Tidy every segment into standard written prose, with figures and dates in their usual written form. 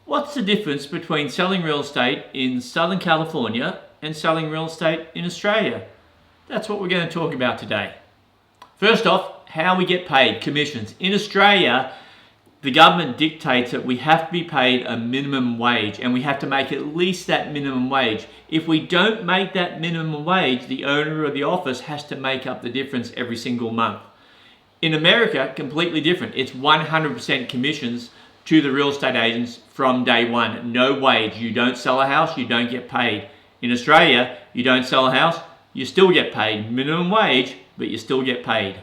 What's the difference between selling real estate in Southern California and selling real estate in Australia? That's what we're going to talk about today. First off, how we get paid, commissions. In Australia, the government dictates that we have to be paid a minimum wage and we have to make at least that minimum wage. If we don't make that minimum wage, the owner of the office has to make up the difference every single month. In America, completely different. It's 100% commissions to the real estate agents from day one. No wage. You don't sell a house, you don't get paid. In Australia, you don't sell a house, you still get paid. Minimum wage, but you still get paid.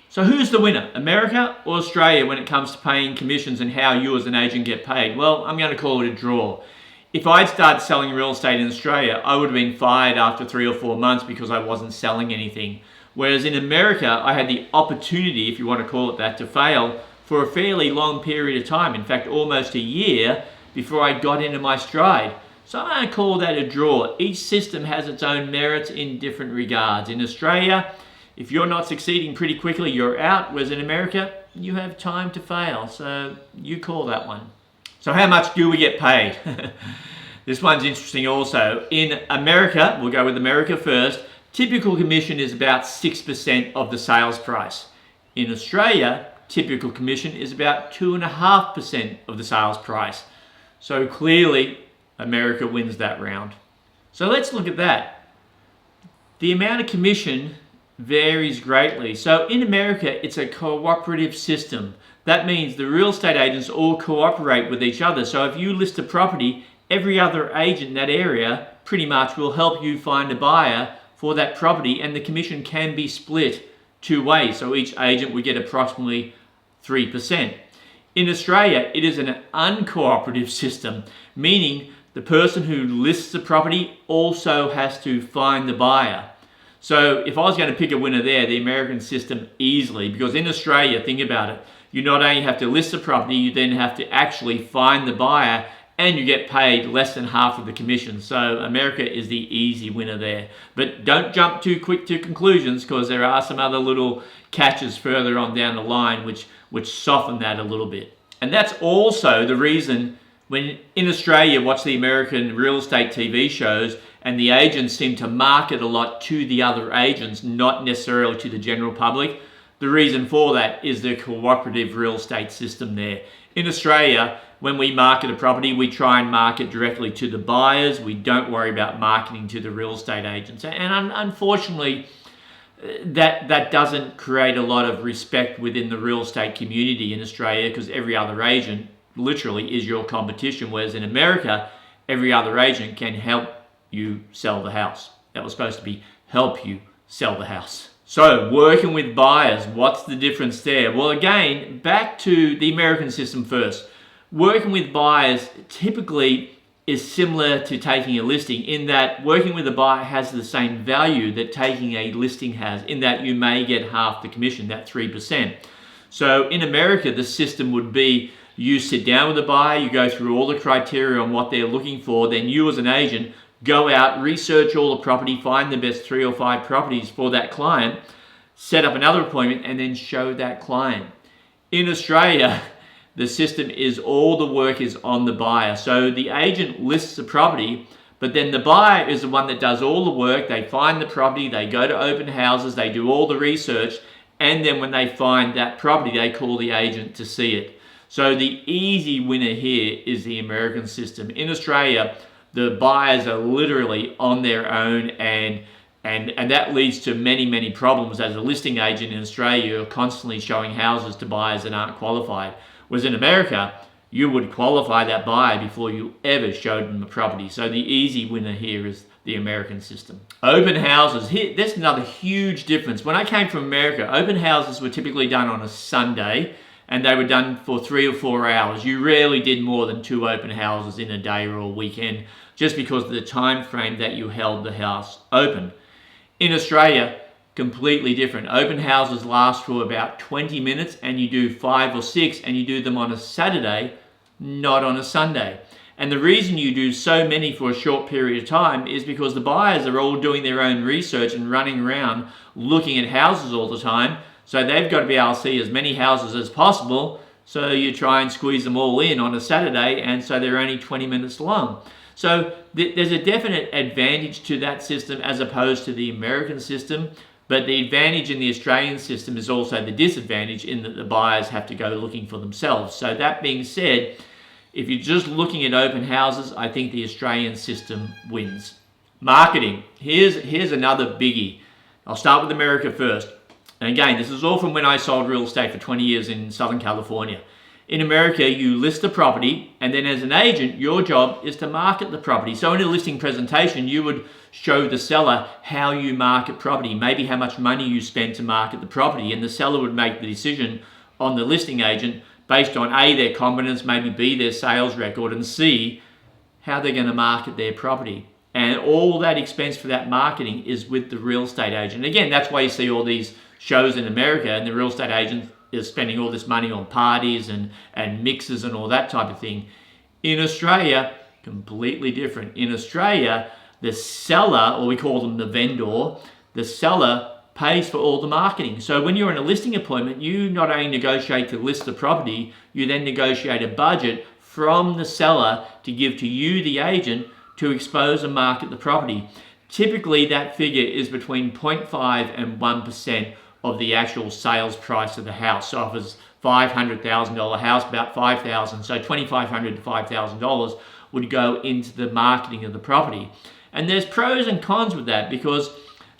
So who's the winner, America or Australia, when it comes to paying commissions and how you as an agent get paid? Well, I'm going to call it a draw. If I'd started selling real estate in Australia, I would have been fired after 3 or 4 months because I wasn't selling anything. Whereas in America, I had the opportunity, if you want to call it that, to fail for a fairly long period of time. In fact, almost a year before I got into my stride. So I'm going to call that a draw. Each system has its own merits in different regards. In Australia, if you're not succeeding pretty quickly, you're out. Whereas in America, you have time to fail. So you call that one. So how much do we get paid? This one's interesting also. In America, we'll go with America first, typical commission is about 6% of the sales price. In Australia, typical commission is about 2.5% of the sales price. So clearly, America wins that round. So let's look at that. The amount of commission varies greatly. So in America, it's a cooperative system. That means the real estate agents all cooperate with each other. So if you list a property, every other agent in that area pretty much will help you find a buyer for that property, and the commission can be split 2 ways. So each agent would get approximately 3%. In Australia, it is an uncooperative system, meaning the person who lists the property also has to find the buyer. So if I was going to pick a winner there, the American system easily, because in Australia, think about it, you not only have to list the property, you then have to actually find the buyer, and you get paid less than half of the commission. So America is the easy winner there. But don't jump too quick to conclusions, because there are some other little catches further on down the line which soften that a little bit. And that's also the reason when in Australia watch the American real estate TV shows and the agents seem to market a lot to the other agents, not necessarily to the general public. The reason for that is the cooperative real estate system there. In Australia, when we market a property, we try and market directly to the buyers. We don't worry about marketing to the real estate agents. And unfortunately, that doesn't create a lot of respect within the real estate community in Australia, because every other agent literally is your competition. Whereas in America, every other agent can help you sell the house. That was supposed to be help you sell the house. So working with buyers, what's the difference there? Well, again, back to the American system first. Working with buyers typically is similar to taking a listing, in that working with a buyer has the same value that taking a listing has, in that you may get half the commission, that 3%. So in America, the system would be you sit down with a buyer, you go through all the criteria on what they're looking for, then you as an agent go out, research all the property, find the best 3 or 5 properties for that client, set up another appointment, and then show that client. In Australia, the system is all the work is on the buyer. So the agent lists the property, but then the buyer is the one that does all the work. They find the property, they go to open houses, they do all the research, and then when they find that property, they call the agent to see it. So the easy winner here is the American system. In Australia, the buyers are literally on their own, and that leads to many problems. As a listing agent in Australia, you're constantly showing houses to buyers that aren't qualified. Whereas in America, you would qualify that buyer before you ever showed them a property. So the easy winner here is the American system. Open houses, here, that's another huge difference. When I came from America, open houses were typically done on a Sunday, and they were done for 3 or 4 hours. You rarely did more than 2 open houses in a day or a weekend, just because of the time frame that you held the house open. In Australia, completely different. Open houses last for about 20 minutes, and you do 5 or 6, and you do them on a Saturday, not on a Sunday. And the reason you do so many for a short period of time is because the buyers are all doing their own research and running around looking at houses all the time. So they've got to be able to see as many houses as possible So you try and squeeze them all in on a Saturday, and so they're only 20 minutes long. So there's a definite advantage to that system as opposed to the American system. But the advantage in the Australian system is also the disadvantage in that the buyers have to go looking for themselves. So that being said, if you're just looking at open houses, I think the Australian system wins. Marketing. Here's another biggie. I'll start with America first. And again, this is all from when I sold real estate for 20 years in Southern California. In America, you list the property, and then as an agent, your job is to market the property. So in a listing presentation, you would show the seller how you market property, maybe how much money you spend to market the property, and the seller would make the decision on the listing agent based on A, their competence, maybe B, their sales record, and C, how they're going to market their property. And all that expense for that marketing is with the real estate agent. Again, that's why you see all these shows in America, and the real estate agent is spending all this money on parties and mixes and all that type of thing. In Australia, completely different. In Australia, the seller, or we call them the vendor, the seller pays for all the marketing. So when you're in a listing appointment, you not only negotiate to list the property, you then negotiate a budget from the seller to give to you, the agent, to expose and market the property. Typically, that figure is between 0.5 and 1% of the actual sales price of the house. So if it's $500,000 house, about $5,000, so $2,500 to $5,000 would go into the marketing of the property. And there's pros and cons with that, because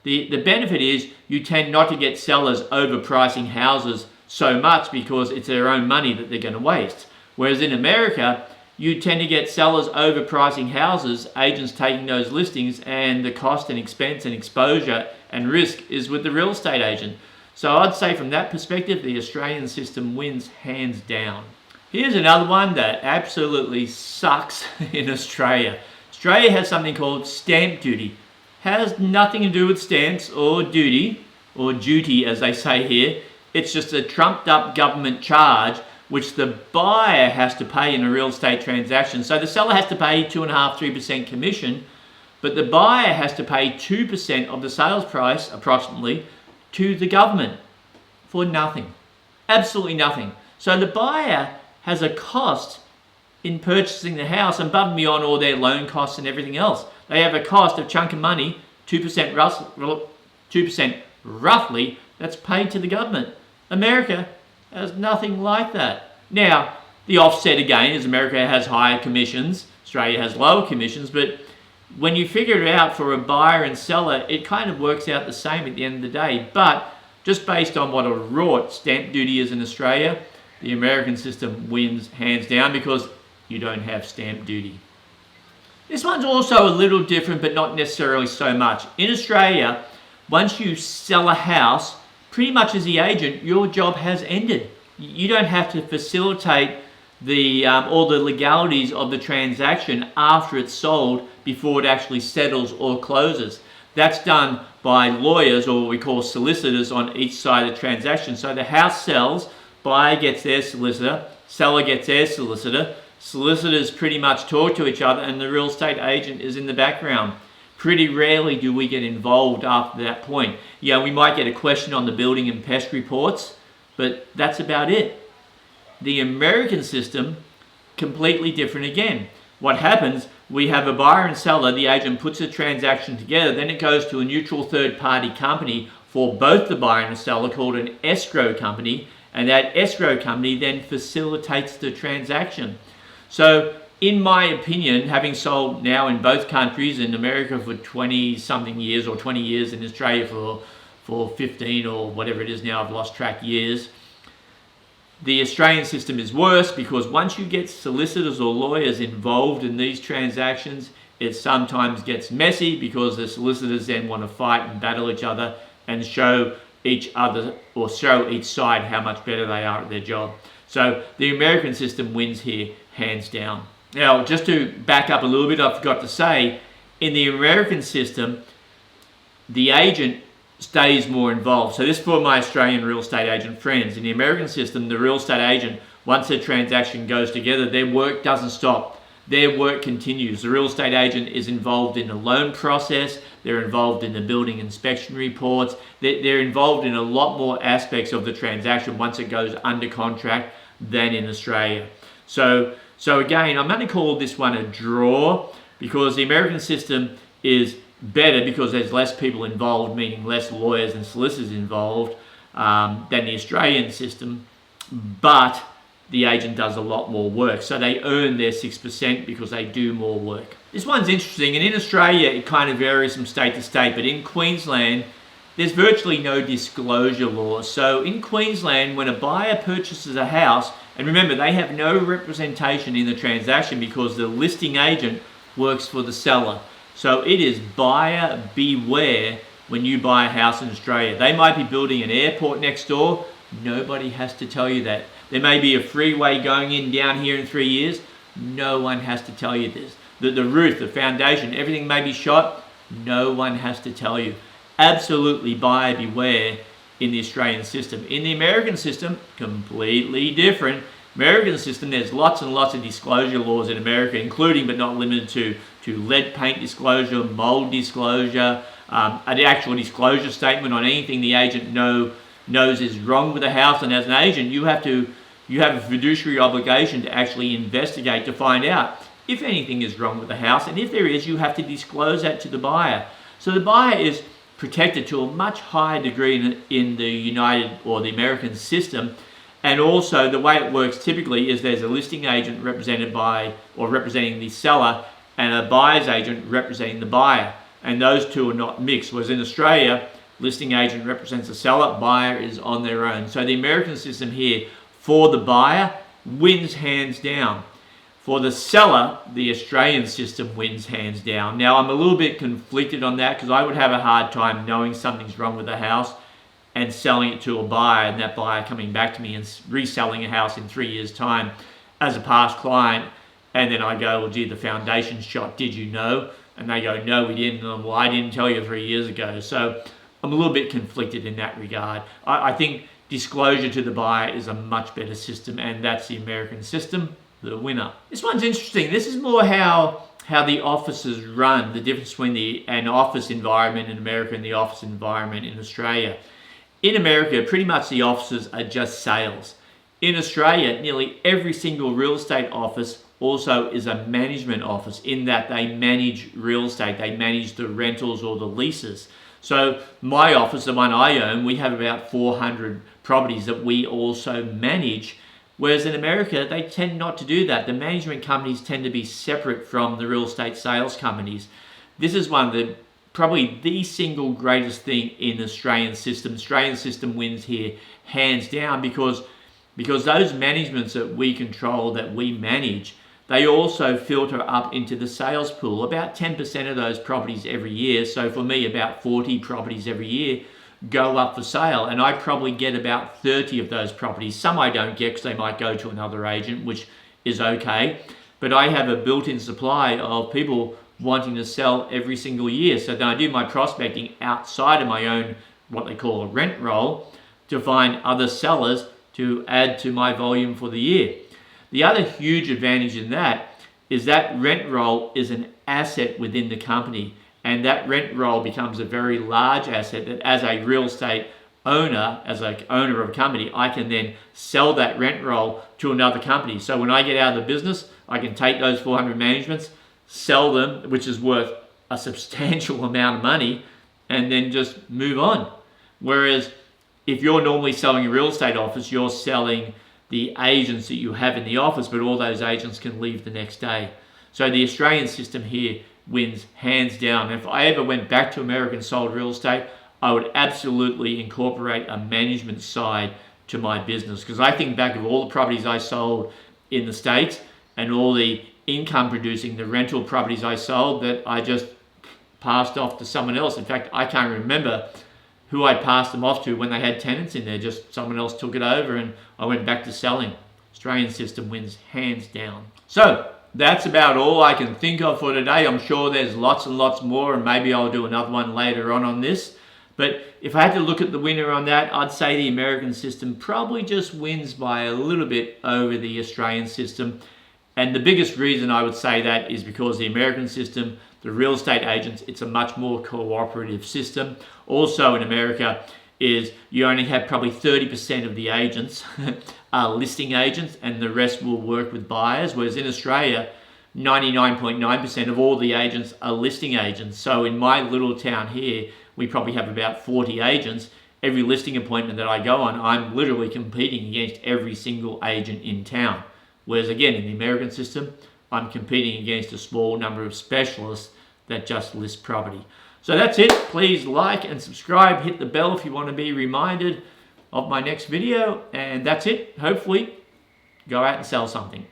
the benefit is you tend not to get sellers overpricing houses so much because it's their own money that they're going to waste. Whereas in America, you tend to get sellers overpricing houses, agents taking those listings, and the cost and expense and exposure and risk is with the real estate agent. So I'd say from that perspective, the Australian system wins hands down. Here's another one that absolutely sucks in Australia. Australia has something called stamp duty. Has nothing to do with stamps or duty, or duty as they say here. It's just a trumped up government charge which the buyer has to pay in a real estate transaction. So the seller has to pay 2.5–3% commission, but the buyer has to pay 2% of the sales price, approximately, to the government for nothing. Absolutely nothing. So the buyer has a cost in purchasing the house above and beyond all their loan costs and everything else. They have a cost of chunk of money, 2% roughly, that's paid to the government. America has nothing like that. Now, the offset again is America has higher commissions, Australia has lower commissions, but when you figure it out for a buyer and seller, it kind of works out the same at the end of the day. But just based on what a rort stamp duty is in Australia, the American system wins hands down because you don't have stamp duty. This one's also a little different, but not necessarily so much. In Australia, once you sell a house, pretty much as the agent, your job has ended. You don't have to facilitate all the legalities of the transaction after it's sold before it actually settles or closes. That's done by lawyers, or what we call solicitors, on each side of the transaction. So the house sells, buyer gets their solicitor, seller gets their solicitor. Solicitors pretty much talk to each other, and the real estate agent is in the background. Pretty rarely do we get involved after that point. Yeah, we might get a question on the building and pest reports, but that's about it. The American system, completely different again. What happens, we have a buyer and seller, the agent puts a transaction together, then it goes to a neutral third-party company for both the buyer and the seller called an escrow company, and that escrow company then facilitates the transaction. So, in my opinion, having sold now in both countries, in America for 20-something years, or 20 years, in Australia for 15 or whatever it is now, I've lost track years, the Australian system is worse because once you get solicitors or lawyers involved in these transactions, it sometimes gets messy because the solicitors then want to fight and battle each other and show each other or show each side how much better they are at their job. So the American system wins here, hands down. Now, just to back up a little bit, I forgot to say, in the American system, the agent stays more involved. So this is for my Australian real estate agent friends. In the American system, the real estate agent, once a transaction goes together, their work doesn't stop. Their work continues. The real estate agent is involved in the loan process. They're involved in the building inspection reports. They're involved in a lot more aspects of the transaction once it goes under contract than in Australia. So again, I'm going to call this one a draw, because the American system is better because there's less people involved, meaning less lawyers and solicitors involved, than the Australian system, but the agent does a lot more work. So they earn their 6% because they do more work. This one's interesting, and in Australia it kind of varies from state to state, but in Queensland there's virtually no disclosure laws. So in Queensland, when a buyer purchases a house, and remember, they have no representation in the transaction because the listing agent works for the seller. So it is buyer beware when you buy a house in Australia. They might be building an airport next door. Nobody has to tell you that. There may be a freeway going in down here in 3 years. No one has to tell you this. The roof, the foundation, everything may be shot. No one has to tell you. Absolutely buyer beware in the Australian system. In the American system, completely different. American system, there's lots and lots of disclosure laws in America, including but not limited to lead paint disclosure, mold disclosure, an actual disclosure statement on anything the agent knows is wrong with the house. And as an agent, you have a fiduciary obligation to actually investigate to find out if anything is wrong with the house, and if there is, you have to disclose that to the buyer. So the buyer is protected to a much higher degree in the United or the American system. And also the way it works typically is there's a listing agent represented by or representing the seller and a buyer's agent representing the buyer. And those two are not mixed. Whereas in Australia, listing agent represents the seller, buyer is on their own. So the American system here for the buyer wins hands down. For the seller, the Australian system wins hands down. Now, I'm a little bit conflicted on that because I would have a hard time knowing something's wrong with the house and selling it to a buyer, and that buyer coming back to me and reselling a house in 3 years' time as a past client. And then I go, well, gee, the foundation's shot. Did you know? And they go, no, we didn't. And I'm, well, I didn't tell you 3 years ago. So I'm a little bit conflicted in that regard. I think disclosure to the buyer is a much better system, and that's the American system, the winner. This one's interesting. This is more how the offices run, the difference between an office environment in America and the office environment in Australia. In America, pretty much the offices are just sales. In Australia, nearly every single real estate office also is a management office in that they manage real estate. They manage the rentals or the leases. So my office, the one I own, we have about 400 properties that we also manage. Whereas in America, they tend not to do that. The management companies tend to be separate from the real estate sales companies. This is one of the probably the single greatest thing in the Australian system. Australian system wins here hands down because those managements that we control, that we manage, they also filter up into the sales pool. About 10% of those properties every year, so for me about 40 properties every year, go up for sale, and I probably get about 30 of those properties. Some I don't get because they might go to another agent, which is okay, but I have a built-in supply of people wanting to sell every single year. So then I do my prospecting outside of my own, what they call a rent roll, to find other sellers to add to my volume for the year. The other huge advantage in that is that rent roll is an asset within the company, and that rent roll becomes a very large asset that as a real estate owner, as an owner of a company, I can then sell that rent roll to another company. So when I get out of the business, I can take those 400 managements, sell them, which is worth a substantial amount of money, and then just move on. Whereas if you're normally selling a real estate office, you're selling the agents that you have in the office, but all those agents can leave the next day. So the Australian system here wins hands down. If I ever went back to American sold real estate, I would absolutely incorporate a management side to my business, because I think back of all the properties I sold in the States and all the income producing, the rental properties I sold that I just passed off to someone else. In fact, I can't remember who I passed them off to when they had tenants in there. Just someone else took it over and I went back to selling. Australian system wins hands down. So that's about all I can think of for today. I'm sure there's lots and lots more, and maybe I'll do another one later on this. But if I had to look at the winner on that, I'd say the American system probably just wins by a little bit over the Australian system. And the biggest reason I would say that is because the American system, the real estate agents, it's a much more cooperative system. Also in America is you only have probably 30% of the agents are listing agents and the rest will work with buyers, whereas in Australia, 99.9% of all the agents are listing agents. So in my little town here, we probably have about 40 agents. Every listing appointment that I go on, I'm literally competing against every single agent in town. Whereas again, in the American system, I'm competing against a small number of specialists that just list property. So that's it. Please like and subscribe. Hit the bell if you want to be reminded of my next video. And that's it. Hopefully, go out and sell something.